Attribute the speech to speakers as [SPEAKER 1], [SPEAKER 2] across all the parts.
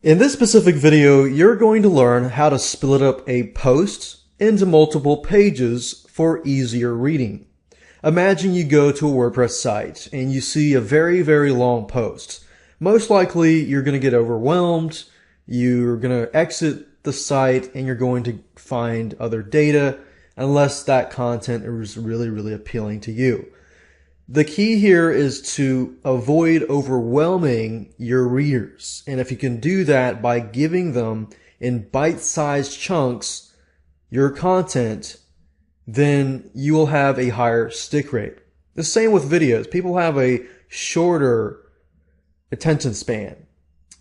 [SPEAKER 1] In this specific video, you're going to learn how to split up a post into multiple pages for easier reading. Imagine you go to a WordPress site and you see a very, very long post. Most likely you're going to get overwhelmed, you're going to exit the site, and you're going to find other data unless that content is really, really appealing to you. The key here is to avoid overwhelming your readers. And if you can do that by giving them in bite-sized chunks your content, then you will have a higher stick rate. The same with videos. People have a shorter attention span.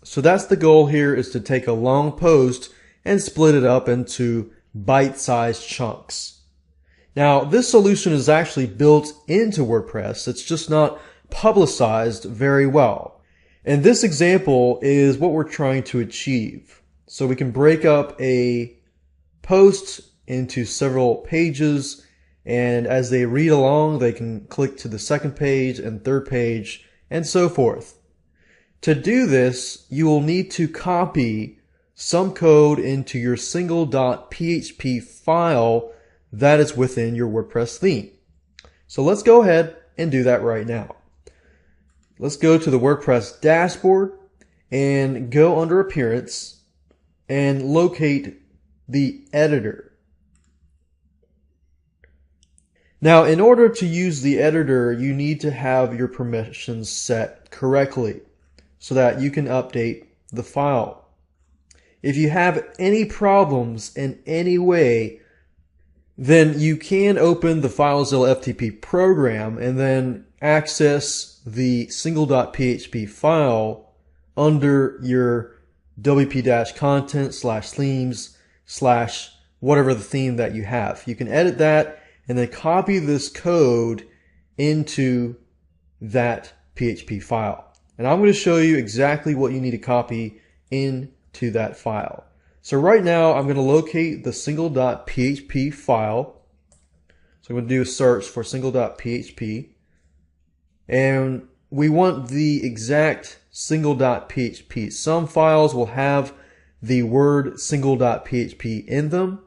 [SPEAKER 1] So that's the goal here, is to take a long post and split it up into bite-sized chunks. Now, this solution is actually built into WordPress. It's just not publicized very well. And this example is what we're trying to achieve. So we can break up a post into several pages, and as they read along, they can click to the second page and third page and so forth. To do this, you will need to copy some code into your single.php file that is within your WordPress theme. So let's go ahead and do that right now. Let's go to the WordPress dashboard and go under Appearance and locate the editor. Now, in order to use the editor, you need to have your permissions set correctly so that you can update the file. If you have any problems in any way, then you can open the FileZilla FTP program and then access the single.php file under your wp-content/themes/ whatever the theme that you have. You can edit that and then copy this code into that PHP file. And I'm going to show you exactly what you need to copy into that file. So right now I'm going to locate the single.php file. So I'm going to do a search for single.php. And we want the exact single.php. Some files will have the word single.php in them.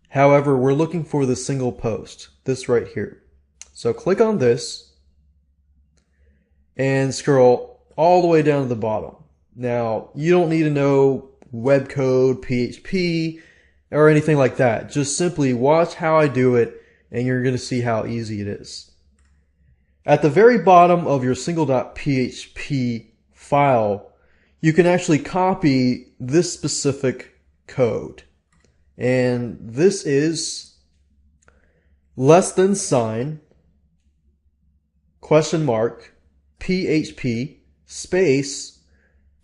[SPEAKER 1] However, we're looking for the single post, this right here. So click on this and scroll all the way down to the bottom. Now, you don't need to know web code, PHP, or anything like that. Just simply watch how I do it and you're going to see how easy it is. At the very bottom of your single.php file, you can actually copy this specific code. And this is $sign $PHP space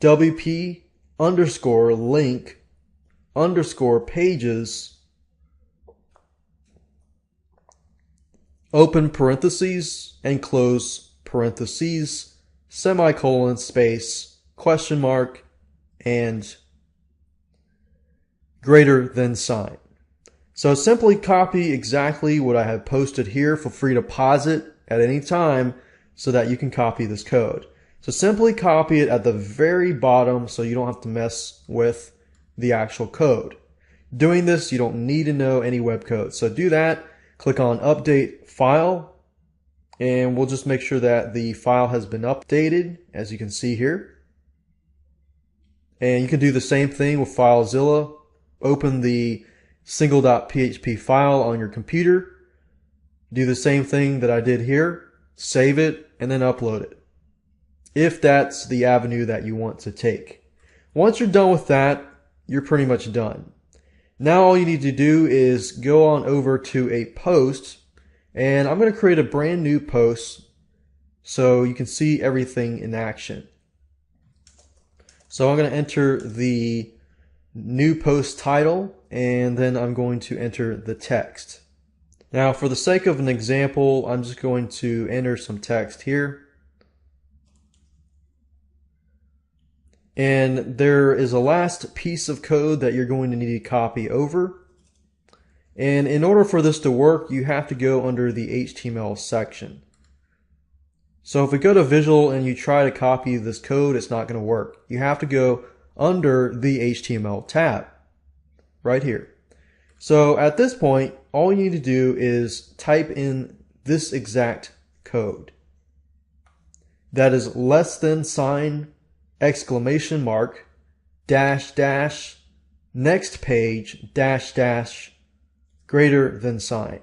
[SPEAKER 1] WP_link_pages open parentheses and close parentheses semicolon space question mark and greater than sign. So simply copy exactly what I have posted here. Feel free to pause it at any time so that you can copy this code. So simply copy it at the very bottom so you don't have to mess with the actual code. Doing this, you don't need to know any web code. So do that, click on Update File, and we'll just make sure that the file has been updated, as you can see here. And you can do the same thing with FileZilla. Open the single.php file on your computer. Do the same thing that I did here. Save it and then upload it, if that's the avenue that you want to take. Once you're done with that, you're pretty much done. Now all you need to do is go on over to a post, and I'm going to create a brand new post so you can see everything in action. So I'm going to enter the new post title, and then I'm going to enter the text. Now, for the sake of an example, I'm just going to enter some text here. And there is a last piece of code that you're going to need to copy over. And in order for this to work, you have to go under the HTML section. So if we go to Visual and you try to copy this code, it's not going to work. You have to go under the HTML tab right here. So at this point, all you need to do is type in this exact code. That is less than sign, exclamation mark, dash dash, next page, dash dash, greater than sign.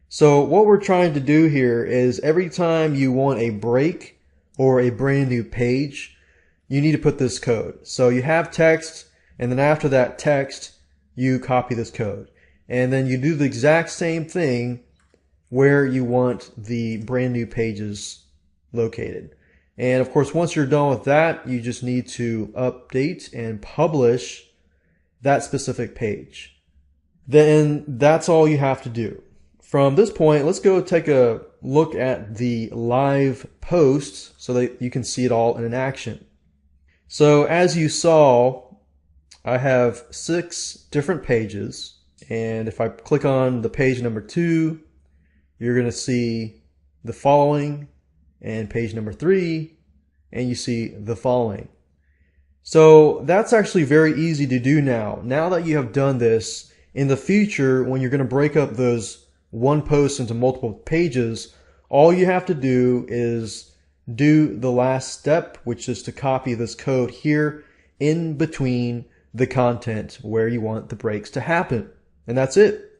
[SPEAKER 1] So what we're trying to do here is every time you want a break or a brand new page, you need to put this code. So you have text, and then after that text, you copy this code. And then you do the exact same thing where you want the brand new pages located. And of course, once you're done with that, you just need to update and publish that specific page. Then that's all you have to do. From this point, let's go take a look at the live posts so that you can see it all in action. So as you saw, I have 6 different pages, and if I click on the page number 2, you're going to see the following, and page number 3, and you see the following. So that's actually very easy to do now. Now that you have done this, in the future, when you're going to break up those one post into multiple pages, all you have to do is do the last step, which is to copy this code here in between the content where you want the breaks to happen. And that's it.